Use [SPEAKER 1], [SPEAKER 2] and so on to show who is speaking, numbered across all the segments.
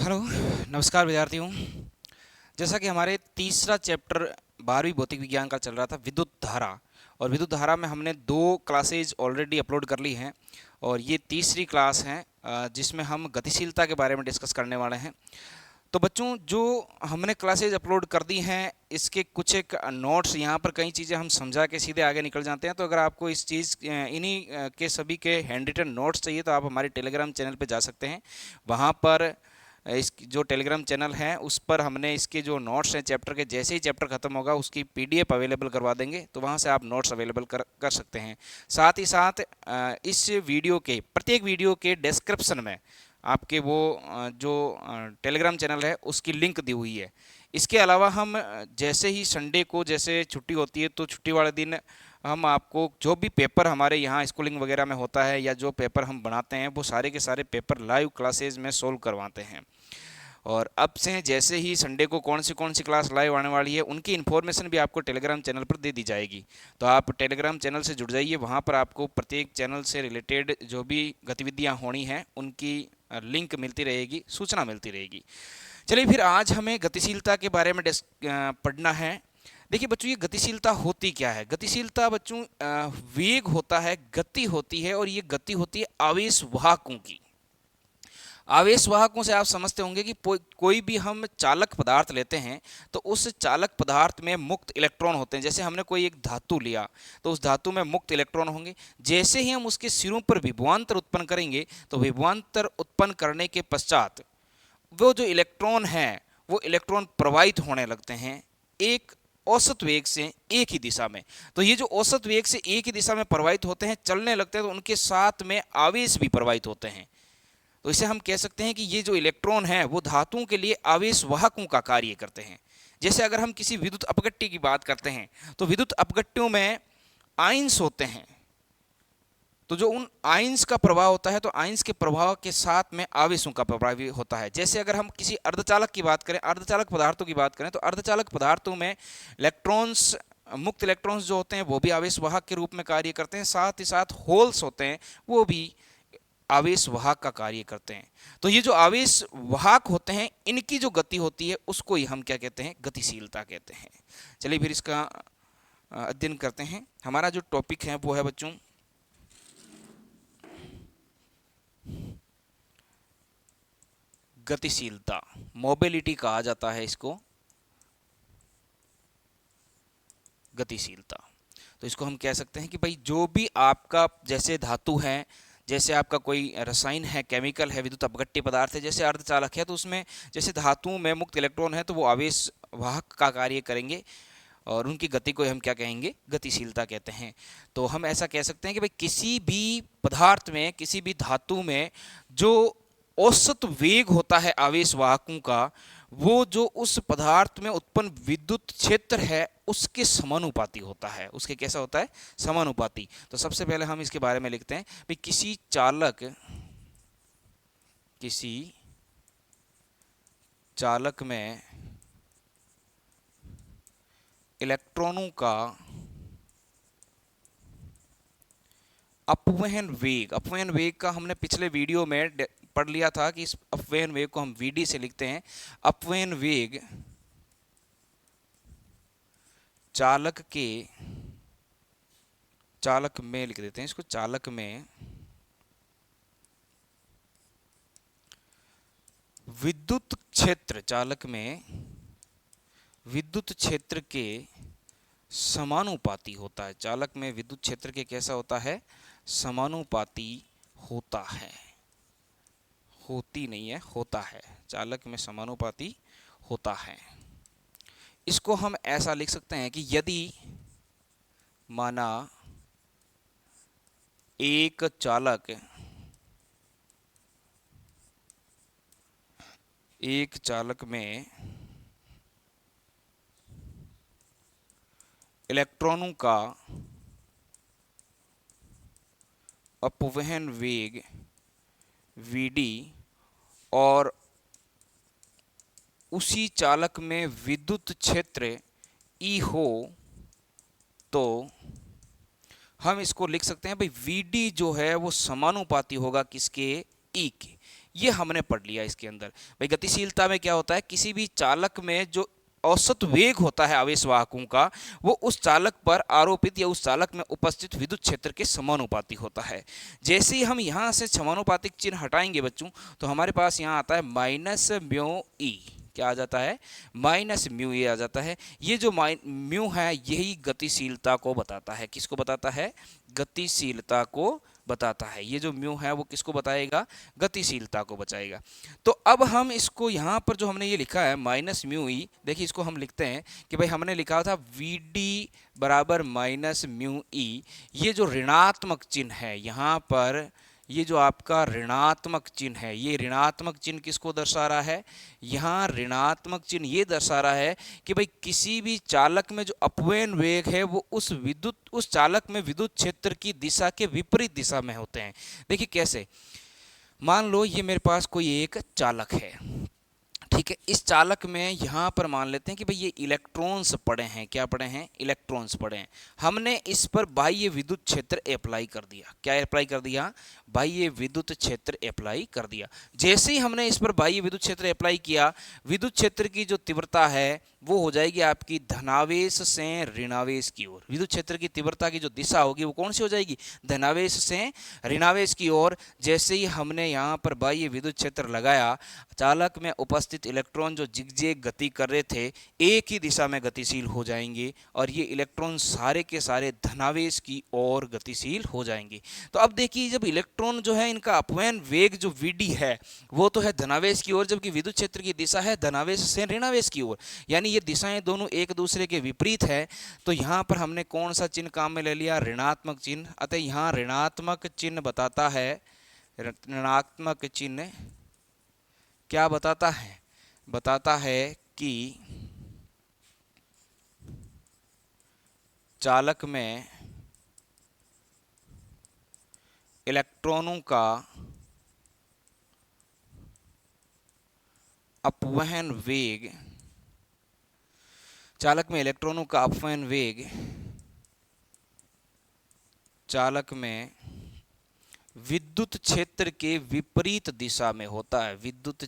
[SPEAKER 1] Hello, नमस्कार विद्यार्थियों। जैसा कि हमारे तीसरा चैप्टर 12वीं भौतिक विज्ञान का चल रहा था विद्युत धारा, और विद्युत धारा में हमने 2 क्लासेज ऑलरेडी अपलोड कर ली हैं और ये तीसरी क्लास है जिसमें हम गतिशीलता के बारे में डिस्कस करने वाले हैं। तो बच्चों, जो हमने क्लासेज अपलोड कर दी हैं इसके कुछ एक नोट्स यहाँ पर कई चीज़ें हम समझा के सीधे आगे निकल जाते हैं। तो अगर आपको इस चीज़ इन्हीं के सभी के हैंड रिटन नोट्स चाहिए तो आप हमारे टेलीग्राम चैनल पे जा सकते हैं। वहाँ पर इस जो टेलीग्राम चैनल है उस पर हमने इसके जो नोट्स हैं चैप्टर के, जैसे ही चैप्टर खत्म होगा उसकी पीडीएफ अवेलेबल करवा देंगे, तो वहाँ से आप नोट्स अवेलेबल कर सकते हैं। साथ ही साथ इस वीडियो के प्रत्येक वीडियो के डिस्क्रिप्शन में आपके वो जो टेलीग्राम चैनल है उसकी लिंक दी हुई है। इसके अलावा हम जैसे ही संडे को जैसे छुट्टी होती है तो छुट्टी वाले दिन हम आपको जो भी पेपर हमारे यहाँ स्कूलिंग वगैरह में होता है या जो पेपर हम बनाते हैं वो सारे के सारे पेपर लाइव क्लासेज में सोल्व करवाते हैं। और अब से जैसे ही संडे को कौन सी क्लास लाइव आने वाली है उनकी इन्फॉर्मेशन भी आपको टेलीग्राम चैनल पर दे दी जाएगी। तो आप टेलीग्राम चैनल से जुड़ जाइए, वहाँ पर आपको प्रत्येक चैनल से रिलेटेड जो भी गतिविधियाँ होनी हैं उनकी लिंक मिलती रहेगी, सूचना मिलती रहेगी। चलिए फिर आज हमें गतिशीलता के बारे में पढ़ना है। देखिए बच्चों, ये गतिशीलता होती क्या है? गतिशीलता बच्चों वेग होता है, गति होती है, और ये गति होती है आवेश वाहकों की। आवेश वाहकों से आप समझते होंगे कि कोई भी हम चालक पदार्थ लेते हैं तो उस चालक पदार्थ में मुक्त इलेक्ट्रॉन होते हैं। जैसे हमने कोई एक धातु लिया तो उस धातु में मुक्त इलेक्ट्रॉन होंगे। जैसे ही हम उसके सिरों पर विभवांतर उत्पन्न करेंगे तो विभवांतर उत्पन्न करने के पश्चात वो जो इलेक्ट्रॉन है वो इलेक्ट्रॉन प्रवाहित होने लगते हैं एक औसत वेग से एक ही दिशा में। तो ये जो औसत वेग से एक ही दिशा में प्रवाहित होते हैं, चलने लगते हैं, तो उनके साथ में आवेश भी प्रवाहित होते हैं। तो इसे हम कह सकते हैं कि ये जो इलेक्ट्रॉन है वो धातुओं के लिए आवेश वाहकों का कार्य करते हैं। जैसे अगर हम किसी विद्युत अपघट्य की बात करते हैं तो विद्युत अपघट्यों में आयंस होते हैं। तो जो उन आयंस का प्रभाव होता है तो आयंस के प्रभाव के साथ में आवेशों का प्रभाव भी होता है। जैसे अगर हम किसी अर्धचालक की बात करें, अर्धचालक पदार्थों की बात करें, तो अर्धचालक पदार्थों में इलेक्ट्रॉन्स, मुक्त इलेक्ट्रॉन्स जो होते हैं वो भी आवेश वाहक के रूप में कार्य करते हैं। साथ ही साथ होल्स होते हैं वो भी आवेश वाहक का कार्य करते हैं। तो ये जो आवेश वाहक होते हैं इनकी जो गति होती है उसको ही हम क्या कहते हैं? गतिशीलता कहते हैं। चलिए फिर इसका अध्ययन करते हैं। हमारा जो टॉपिक है वो है बच्चों गतिशीलता। मोबिलिटी कहा जाता है इसको, गतिशीलता। तो इसको हम कह सकते हैं कि भाई जो भी आपका जैसे धातु है, जैसे आपका कोई रसायन है, केमिकल है, विद्युत अपघट्य पदार्थ है, जैसे अर्धचालक है, तो उसमें जैसे धातुओं में मुक्त इलेक्ट्रॉन है तो वो आवेश वाहक का कार्य करेंगे और उनकी गति को हम क्या कहेंगे? गतिशीलता कहते हैं। तो हम ऐसा कह सकते हैं कि भाई किसी भी पदार्थ में, किसी भी धातु में जो औसत वेग होता है आवेश वाहकों का, वो जो उस पदार्थ में उत्पन्न विद्युत क्षेत्र है उसके समानुपाती होता है। उसके कैसा होता है? समानुपाती। तो सबसे पहले हम इसके बारे में लिखते हैं भाई किसी चालक में इलेक्ट्रॉनों का अपवहन वेग का हमने पिछले वीडियो में पढ़ लिया था कि इस अपवहन वेग को हम वीडी से लिखते हैं। अपवहन वेग चालक में लिख देते हैं इसको, चालक में विद्युत क्षेत्र, चालक में विद्युत क्षेत्र के समानुपाती होता है। चालक में विद्युत क्षेत्र के कैसा होता है? समानुपाती होता है। होती नहीं है, होता है। चालक में समानुपाती होता है। इसको हम ऐसा लिख सकते हैं कि यदि माना एक चालक में इलेक्ट्रॉनों का अपवहन वेग Vd और उसी चालक में विद्युत क्षेत्र E हो तो हम इसको लिख सकते हैं भाई Vd जो है वो समानुपाती होगा किसके? E के। ये हमने पढ़ लिया इसके अंदर। भाई गतिशीलता में क्या होता है, किसी भी चालक में जो औसत वेग होता है आवेश वाहकों का, वो उस चालक पर आरोपित या उस चालक में उपस्थित विद्युत क्षेत्र के समानुपाती होता है। जैसे ही हम यहाँ से समानुपातिक चिन्ह हटाएंगे बच्चों, तो हमारे पास यहाँ आता है माइनस म्यू ई। क्या आ जाता है, माइनस म्यू ए आ जाता है। ये जो म्यू है यही गतिशीलता को बताता है। किसको बताता है, गतिशीलता को बताता है। ये जो म्यू है वो किसको बताएगा, गतिशीलता को बचाएगा। तो अब हम इसको यहाँ पर जो हमने ये लिखा है माइनस म्यू ई, देखिए इसको हम लिखते हैं कि भाई हमने लिखा था वी डी बराबर माइनस म्यू ई। ये जो ऋणात्मक चिन्ह है यहाँ पर, ये जो आपका ऋणात्मक चिन्ह है, ये ऋणात्मक चिन्ह किसको दर्शा रहा है, यहाँ ऋणात्मक चिन्ह ये दर्शा रहा है कि भाई किसी भी चालक में जो अपव्यय वेग है वो उस चालक में विद्युत क्षेत्र की दिशा के विपरीत दिशा में होते हैं। देखिए कैसे, मान लो ये मेरे पास कोई एक चालक है, ठीक है। इस चालक में यहाँ पर मान लेते हैं कि भाई ये इलेक्ट्रॉन्स पड़े हैं। क्या पड़े हैं, इलेक्ट्रॉन्स पड़े हैं। हमने इस पर बाह्य विद्युत क्षेत्र अप्लाई कर दिया। क्या अप्लाई कर दिया, बाह्य विद्युत क्षेत्र अप्लाई कर दिया। जैसे ही हमने इस पर बाह्य विद्युत क्षेत्र अप्लाई किया, विद्युत क्षेत्र की जो तीव्रता है वो हो जाएगी आपकी धनावेश से ऋणावेश की ओर। विद्युत क्षेत्र की तीव्रता की जो दिशा होगी वो कौन सी हो जाएगी, धनावेश से ऋणावेश की ओर। जैसे ही हमने यहाँ पर बाह्य विद्युत क्षेत्र लगाया, चालक में उपस्थित इलेक्ट्रॉन जो जिगजैग गति कर रहे थे एक ही दिशा में गतिशील हो जाएंगे, और ये इलेक्ट्रॉन सारे के सारे धनावेश की ओर गतिशील हो जाएंगे। तो अब देखिए, जब इलेक्ट्रॉन जो है इनका अपवयन वेग जो वीडी है वो तो है धनावेश की ओर, जबकि विद्युत क्षेत्र की दिशा है धनावेश से ऋणावेश की ओर, यानी ये दिशाएं दोनों एक दूसरे के विपरीत है। तो यहाँ पर हमने कौन सा चिन्ह काम में ले लिया, ऋणात्मक चिन्ह। अतः यहाँ ऋणात्मक चिन्ह बताता है, ऋणात्मक चिन्ह क्या बताता है, बताता है कि चालक में इलेक्ट्रॉनों का अपवहन वेग, चालक में इलेक्ट्रॉनों का अपवहन वेग चालक में विद्युत क्षेत्र के विपरीत दिशा में होता है। विद्युत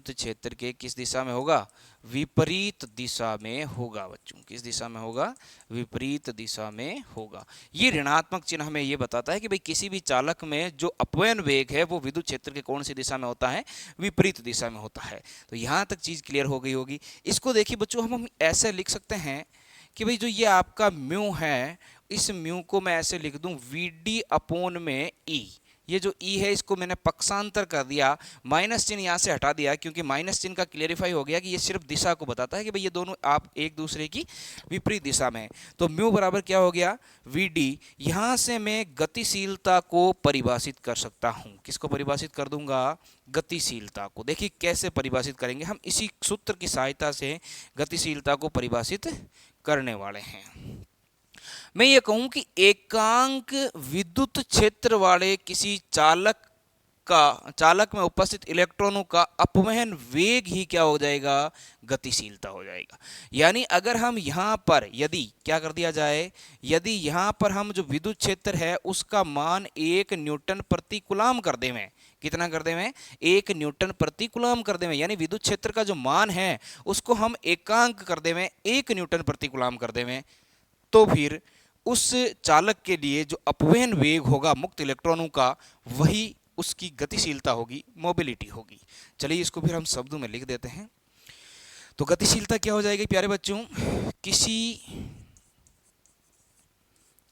[SPEAKER 1] क्षेत्र के किस दिशा में होगा, विपरीत दिशा में होगा बच्चों। किस दिशा में होगा, विपरीत दिशा में होगा। ये ऋणात्मक चिन्ह हमें ये बताता है कि भाई किसी भी चालक में जो अपवयन वेग है वो विद्युत क्षेत्र के कौन सी दिशा में होता है, विपरीत दिशा में होता है। तो यहाँ तक चीज क्लियर हो गई होगी। इसको देखिए बच्चों, हम ऐसे लिख सकते हैं कि भाई जो ये आपका म्यू है, इस म्यू को मैं ऐसे लिख दूं वी डी अपॉन में ई। ये जो ई है इसको मैंने पक्षांतर कर दिया, माइनस चिन्ह यहाँ से हटा दिया, क्योंकि माइनस चिन्ह का क्लियरिफाई हो गया कि ये सिर्फ दिशा को बताता है कि भाई ये दोनों आप एक दूसरे की विपरीत दिशा में है। तो म्यू बराबर क्या हो गया, वी डी। यहाँ से मैं गतिशीलता को परिभाषित कर सकता हूँ। किसको परिभाषित कर दूंगा, गतिशीलता को। देखिए कैसे परिभाषित करेंगे, हम इसी सूत्र की सहायता से गतिशीलता को परिभाषित करने वाले हैं। मैं ये कहूं कि एकांक विद्युत क्षेत्र वाले किसी चालक में उपस्थित इलेक्ट्रॉनों का अपवहन वेग ही क्या हो जाएगा, गतिशीलता हो जाएगा। यानी अगर हम यहाँ पर यदि क्या कर दिया जाए, यदि यहाँ पर हम जो विद्युत क्षेत्र है उसका मान 1 न्यूटन प्रति कूलम कर देवें, कितना कर देवें, 1 न्यूटन प्रति कूलम कर देवें, यानी विद्युत क्षेत्र का जो मान है उसको हम एकांक कर देवें, 1 न्यूटन प्रति कूलम कर देवें, तो फिर उस चालक के लिए जो अपवहन वेग होगा मुक्त इलेक्ट्रॉनों का, वही उसकी गतिशीलता होगी, मोबिलिटी होगी। चलिए इसको फिर हम शब्दों में लिख देते हैं। तो गतिशीलता क्या हो जाएगी प्यारे बच्चों,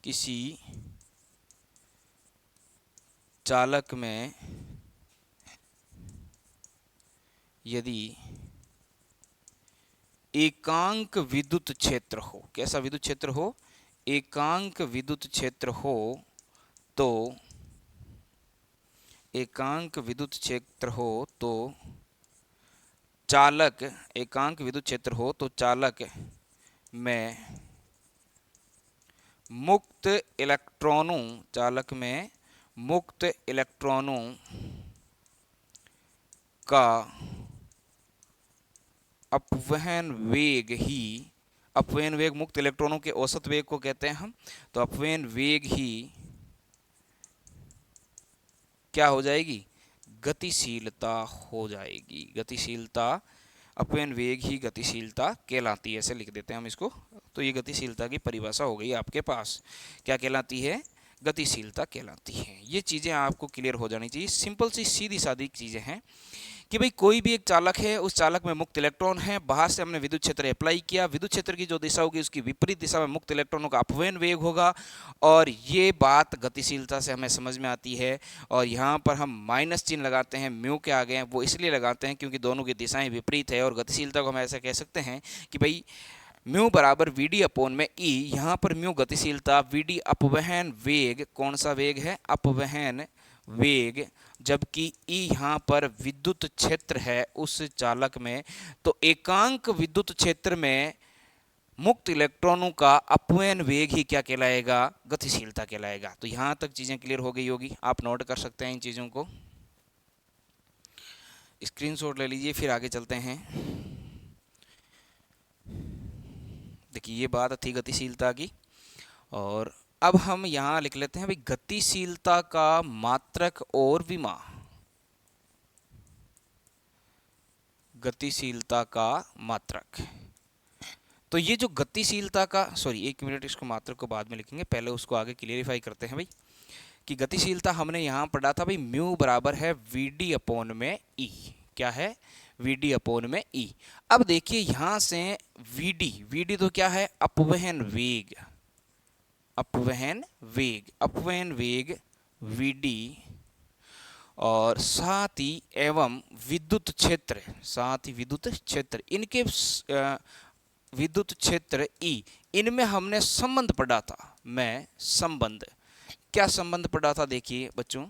[SPEAKER 1] किसी चालक में यदि एकांक विद्युत क्षेत्र हो, कैसा विद्युत क्षेत्र हो, एकांक विद्युत क्षेत्र हो, तो एकांक विद्युत क्षेत्र हो तो चालक, एकांक विद्युत क्षेत्र हो तो चालक में मुक्त इलेक्ट्रॉनों, चालक में मुक्त इलेक्ट्रॉनों का अपवहन वेग ही, अपवयन वेग मुक्त इलेक्ट्रॉनों के औसत वेग को कहते हैं हम, तो अपवयन वेग ही क्या हो जाएगी, गतिशीलता हो जाएगी। गतिशीलता, अपव्यय वेग ही गतिशीलता कहलाती है, ऐसे लिख देते हैं हम इसको। तो ये गतिशीलता की परिभाषा हो गई आपके पास, क्या कहलाती है, गतिशीलता कहलाती है। ये चीज़ें आपको क्लियर हो जानी चाहिए। सिंपल सी सीधी सादी चीज़ें हैं कि भाई कोई भी एक चालक है, उस चालक में मुक्त इलेक्ट्रॉन है, बाहर से हमने विद्युत क्षेत्र अप्लाई किया, विद्युत क्षेत्र की जो दिशा होगी उसकी विपरीत दिशा में मुक्त इलेक्ट्रॉनों का अपव्यय वेग होगा, और ये बात गतिशीलता से हमें समझ में आती है। और यहाँ पर हम माइनस चिन्ह लगाते हैं म्यू के आगे, वो इसलिए लगाते हैं क्योंकि दोनों की दिशाएं विपरीत है, और गतिशीलता को हम ऐसा कह सकते हैं कि भाई म्यू बराबर वी डी अपोन में ई। यहाँ पर म्यू गतिशीलता, वी डी अपवहन वेग, कौन सा वेग है, अपवहन वेग, जबकि ई यहाँ पर विद्युत क्षेत्र है उस चालक में। तो एकांक विद्युत क्षेत्र में मुक्त इलेक्ट्रॉनों का अपव्यय वेग ही क्या कहलाएगा, गतिशीलता कहलाएगा। तो यहाँ तक चीज़ें क्लियर हो गई होगी, आप नोट कर सकते हैं इन चीज़ों को, स्क्रीनशॉट ले लीजिए, फिर आगे चलते हैं। देखिए ये बात थी गतिशीलता की, और अब हम यहाँ लिख लेते हैं भाई गतिशीलता का मात्रक और विमा। गतिशीलता का मात्रक, तो ये जो गतिशीलता का, सॉरी एक मिनट, इसको मात्रक को बाद में लिखेंगे, पहले उसको आगे क्लियरिफाई करते हैं भाई कि गतिशीलता हमने यहाँ पढ़ा था भाई म्यू बराबर है वी डी अपोन में ई। क्या है, वी डी अपोन में ई। अब देखिए यहाँ से वी डी तो क्या है, अपवहन वेग, अपवहन वेग, अपवहन वेग वी डी, और साथ ही एवं विद्युत क्षेत्र, साथ ही विद्युत क्षेत्र, इनके विद्युत क्षेत्र ई, इनमें हमने संबंध पढ़ा था। मैं संबंध, क्या संबंध पढ़ा था, देखिए बच्चों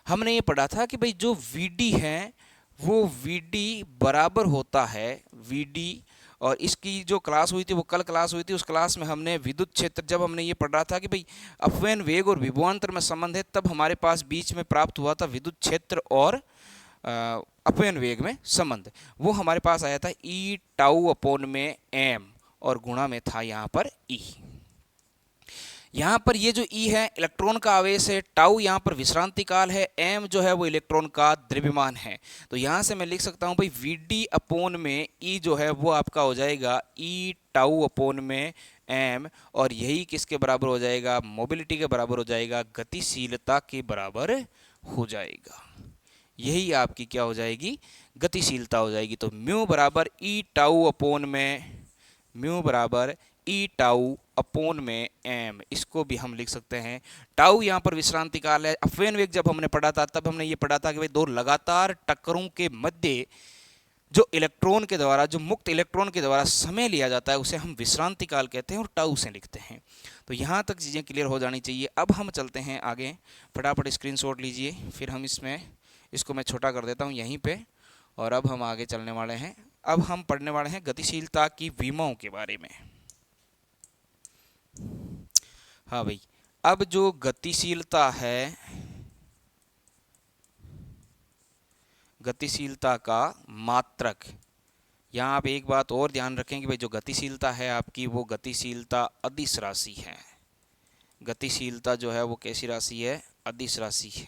[SPEAKER 1] हमने ये पढ़ा था कि भाई जो वीडी है वो वीडी बराबर होता है वीडी, और इसकी जो क्लास हुई थी वो कल क्लास हुई थी, उस क्लास में हमने विद्युत क्षेत्र, जब हमने ये पढ़ा था कि भाई अपव्यय वेग और विभवांतर में संबंध है, तब हमारे पास बीच में प्राप्त हुआ था विद्युत क्षेत्र और अपव्यय वेग में संबंध। वो हमारे पास आया था ई टाउ अपोन में एम, और गुणा में था यहाँ पर ई। यहाँ पर ये जो ई है इलेक्ट्रॉन का आवेश है, टाउ यहाँ पर विश्रांति काल है, एम जो है वो इलेक्ट्रॉन का द्रव्यमान है। तो यहाँ से मैं लिख सकता हूँ भाई वी डी अपोन में ई जो है वो आपका हो जाएगा ई टाउ अपोन में एम, और यही किसके बराबर हो जाएगा, मोबिलिटी के बराबर हो जाएगा, गतिशीलता के बराबर हो जाएगा। यही आपकी क्या हो जाएगी, गतिशीलता हो जाएगी। तो म्यू बराबर ई टाउ अपोन में, म्यू बराबर ई टाउ अपोन में एम, इसको भी हम लिख सकते हैं। टाउ यहाँ पर विश्रांति काल है। अपव्यय वेग जब हमने पढ़ा था तब हमने ये पढ़ा था कि भाई दो लगातार टक्करों के मध्य जो इलेक्ट्रॉन के द्वारा, जो मुक्त इलेक्ट्रॉन के द्वारा समय लिया जाता है उसे हम विश्रांति काल कहते हैं और टाउ से लिखते हैं। तो यहाँ तक चीज़ें क्लियर हो जानी चाहिए। अब हम चलते हैं आगे, फटाफट स्क्रीनशॉट लीजिए, फिर हम इसको मैं छोटा कर देता हूँ यहीं पे, और अब हम आगे चलने वाले हैं। अब हम पढ़ने वाले हैं गतिशीलता की विमाओं के बारे में। हाँ भाई, अब जो गतिशीलता है, गतिशीलता का मात्रक, यहाँ आप एक बात और ध्यान रखें कि भाई जो गतिशीलता है आपकी वो गतिशीलता अदिश राशि है। गतिशीलता जो है वो कैसी राशि है, अदिश राशि है।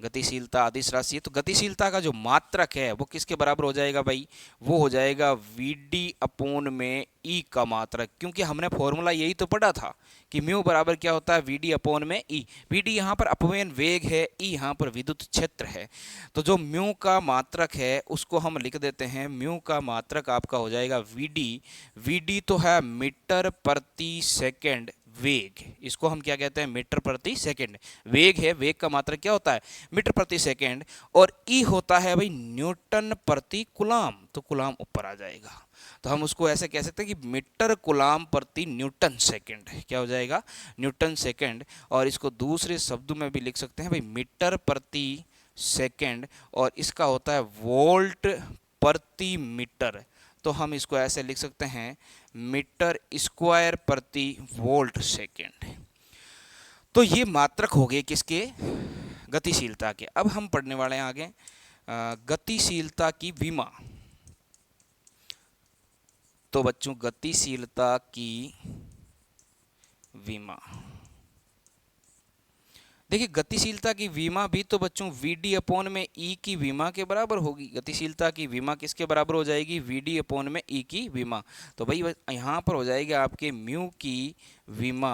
[SPEAKER 1] गतिशीलता अदिश राशि है। तो गतिशीलता का जो मात्रक है वो किसके बराबर हो जाएगा भाई, वो हो जाएगा वी डी अपोन में ई का मात्रक, क्योंकि हमने फॉर्मूला यही तो पढ़ा था कि म्यू बराबर क्या होता है, वी डी अपोन में ई। वी डी यहाँ पर अपव्यय वेग है, ई यहाँ पर विद्युत क्षेत्र है। तो जो म्यू का मात्रक है उसको हम लिख देते हैं, म्यू का मात्रक आपका हो जाएगा वी डी। वी डी तो है मीटर प्रति सेकेंड वेग, इसको हम क्या कहते हैं, मीटर प्रति सेकंड। वेग है, वेग का मात्रक क्या होता है, मीटर प्रति सेकंड, और ई होता है भाई न्यूटन प्रति कुलाम, तो कुलाम ऊपर आ जाएगा। तो हम उसको ऐसे कह सकते हैं कि मीटर कुलाम प्रति न्यूटन सेकंड, क्या हो जाएगा, न्यूटन सेकंड। और इसको दूसरे शब्दों में भी लिख सकते हैं भाई मीटर प्रति सेकंड, और इसका होता है वोल्ट प्रति मीटर। तो हम इसको ऐसे लिख सकते हैं मीटर स्क्वायर प्रति वोल्ट सेकेंड। तो ये मात्रक हो गए किसके, गतिशीलता के। अब हम पढ़ने वाले हैं आगे गतिशीलता की विमा। तो बच्चों गतिशीलता की विमा, देखिए गतिशीलता की विमा भी तो बच्चों वी डी अपॉन में ई की विमा के बराबर होगी। गतिशीलता की विमा किसके बराबर हो जाएगी? वी डी अपॉन में ई की विमा। तो भाई यहाँ पर हो जाएगी आपके म्यू की विमा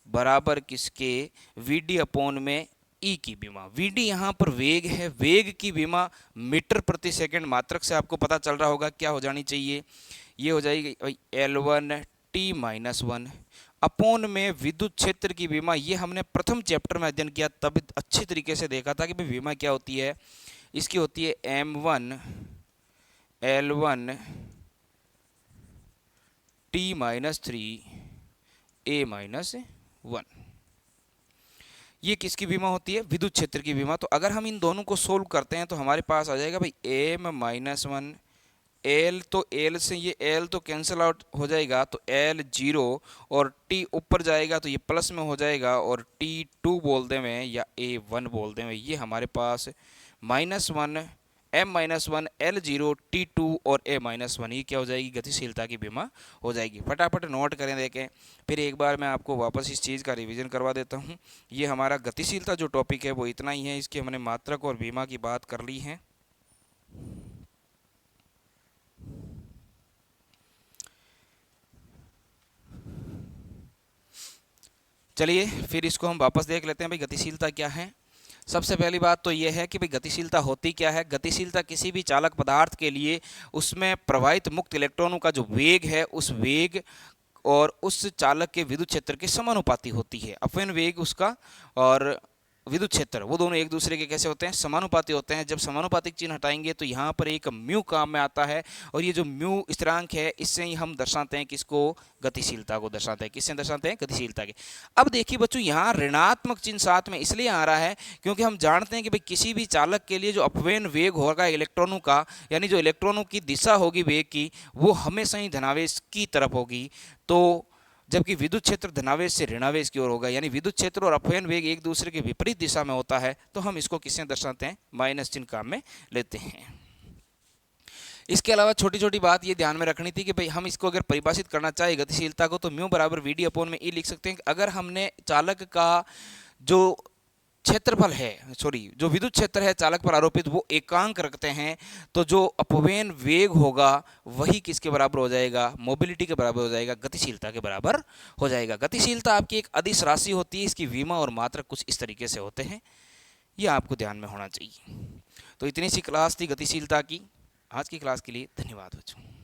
[SPEAKER 1] बराबर किसके? वी डी अपॉन में ई की विमा। वी डी यहाँ पर वेग है, वेग की विमा मीटर प्रति सेकंड मात्रक से आपको पता चल रहा होगा क्या हो जानी चाहिए? ये हो जाएगी L1 T माइनस 1 अपोन में विद्युत क्षेत्र की विमा। ये हमने प्रथम चैप्टर में अध्ययन किया, तब अच्छी तरीके से देखा था कि भाई विमा क्या होती है। इसकी होती है M1 L1 T minus 3 A minus 1। ये किसकी विमा होती है? विद्युत क्षेत्र की विमा। तो अगर हम इन दोनों को सोल्व करते हैं तो हमारे पास आ जाएगा भाई M माइनस 1 L, तो L से ये L तो कैंसिल आउट हो जाएगा, तो L 0 और T ऊपर जाएगा तो ये प्लस में हो जाएगा, और T2 बोल दें में या A1 बोल दें में, ये हमारे पास -1 M-1 L0 T2 और A-1, ये क्या हो जाएगी? गतिशीलता की विमा हो जाएगी। फटाफट नोट करें, देखें। फिर एक बार मैं आपको वापस इस चीज़ का रिवीजन करवा देता हूँ। ये हमारा गतिशीलता जो टॉपिक है वो इतना ही है। इसकी हमने मात्रक और विमा की बात कर ली है। चलिए फिर इसको हम वापस देख लेते हैं भाई गतिशीलता क्या है। सबसे पहली बात तो यह है कि भाई गतिशीलता होती क्या है। गतिशीलता किसी भी चालक पदार्थ के लिए उसमें प्रवाहित मुक्त इलेक्ट्रॉनों का जो वेग है, उस वेग और उस चालक के विद्युत क्षेत्र के समानुपाती होती है। अपव्यय वेग उसका और विद्युत क्षेत्र, वो दोनों एक दूसरे के कैसे होते हैं? समानुपाती होते हैं। जब समानुपातिक चिन्ह हटाएंगे तो यहाँ पर एक म्यू काम में आता है, और ये जो म्यू स्थिरांक है इससे ही हम दर्शाते हैं किसको? गतिशीलता को दर्शाते हैं। किससे दर्शाते हैं? गतिशीलता के। अब देखिए बच्चों, यहाँ ऋणात्मक चिन्ह साथ में इसलिए आ रहा है क्योंकि हम जानते हैं कि भाई किसी भी चालक के लिए जो अपव्यय वेग होगा इलेक्ट्रॉनों का, यानी जो इलेक्ट्रॉनों की दिशा होगी वेग की, वो हमेशा ही धनावेश की तरफ होगी। तो जबकि विद्युत क्षेत्र धनावेश से ऋणावेश की ओर होगा, यानी विद्युत क्षेत्र और अपव्यय वेग एक दूसरे के विपरीत दिशा में होता है, तो हम इसको किससे दर्शाते हैं? माइनस चिन्ह काम में लेते हैं। इसके अलावा छोटी छोटी बात ये ध्यान में रखनी थी कि भाई हम इसको अगर परिभाषित करना चाहे गतिशीलता को, तो म्यू बराबर वी डी अपॉन में ई लिख सकते हैं। अगर हमने चालक का जो क्षेत्रफल है, जो विद्युत क्षेत्र है चालक पर आरोपित, वो एकांक रखते हैं, तो जो अपव्यय वेग होगा वही किसके बराबर हो जाएगा? मोबिलिटी के बराबर हो जाएगा, गतिशीलता के बराबर हो जाएगा। गतिशीलता आपकी एक अदिश राशि होती है। इसकी विमा और मात्रक कुछ इस तरीके से होते हैं, ये आपको ध्यान में होना चाहिए। तो इतनी सी क्लास थी गतिशीलता की। आज की क्लास के लिए धन्यवाद बच्चों।